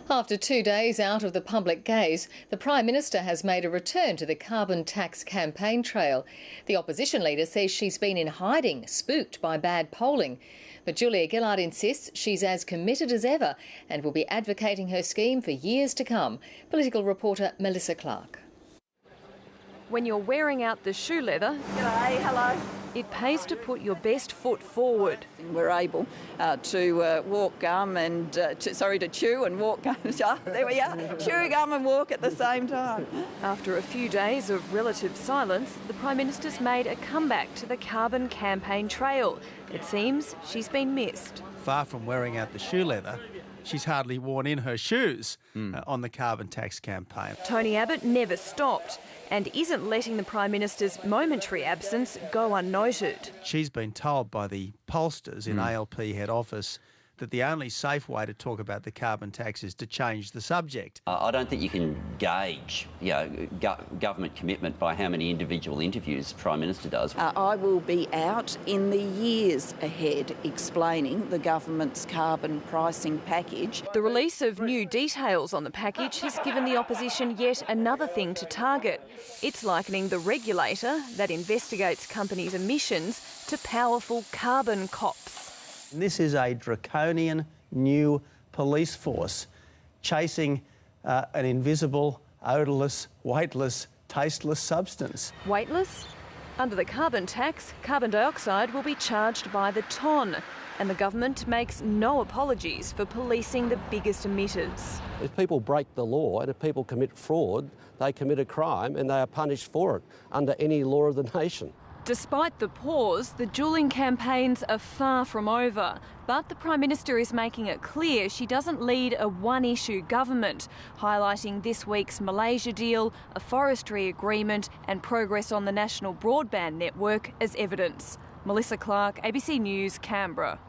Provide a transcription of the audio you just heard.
After 2 days out of the public gaze, the Prime Minister has made a return to the carbon tax campaign trail. The opposition leader says she's been in hiding, spooked by bad polling. But Julia Gillard insists she's as committed as ever and will be advocating her scheme for years to come. Political reporter Melissa Clark. When you're wearing out the shoe leather, G'day, hello. It pays to put your best foot forward. We're able to walk gum and, to chew and walk gum. There we are, chew gum and walk at the same time. After a few days of relative silence, the Prime Minister's made a comeback to the carbon campaign trail. It seems she's been missed. Far from wearing out the shoe leather, she's hardly worn in her shoes on the carbon tax campaign. Tony Abbott never stopped and isn't letting the Prime Minister's momentary absence go unnoted. She's been told by the pollsters in ALP head office that the only safe way to talk about the carbon tax is to change the subject. I don't think you can gauge government commitment by how many individual interviews the Prime Minister does. I will be out in the years ahead explaining the government's carbon pricing package. The release of new details on the package has given the opposition yet another thing to target. It's likening the regulator that investigates companies' emissions to powerful carbon cops. This is a draconian new police force chasing an invisible, odourless, weightless, tasteless substance. Weightless? Under the carbon tax, carbon dioxide will be charged by the tonne, and the government makes no apologies for policing the biggest emitters. If people break the law and if people commit fraud, they commit a crime and they are punished for it under any law of the nation. Despite the pause, the duelling campaigns are far from over. But the Prime Minister is making it clear she doesn't lead a one-issue government, highlighting this week's Malaysia deal, a forestry agreement and progress on the national broadband network as evidence. Melissa Clark, ABC News, Canberra.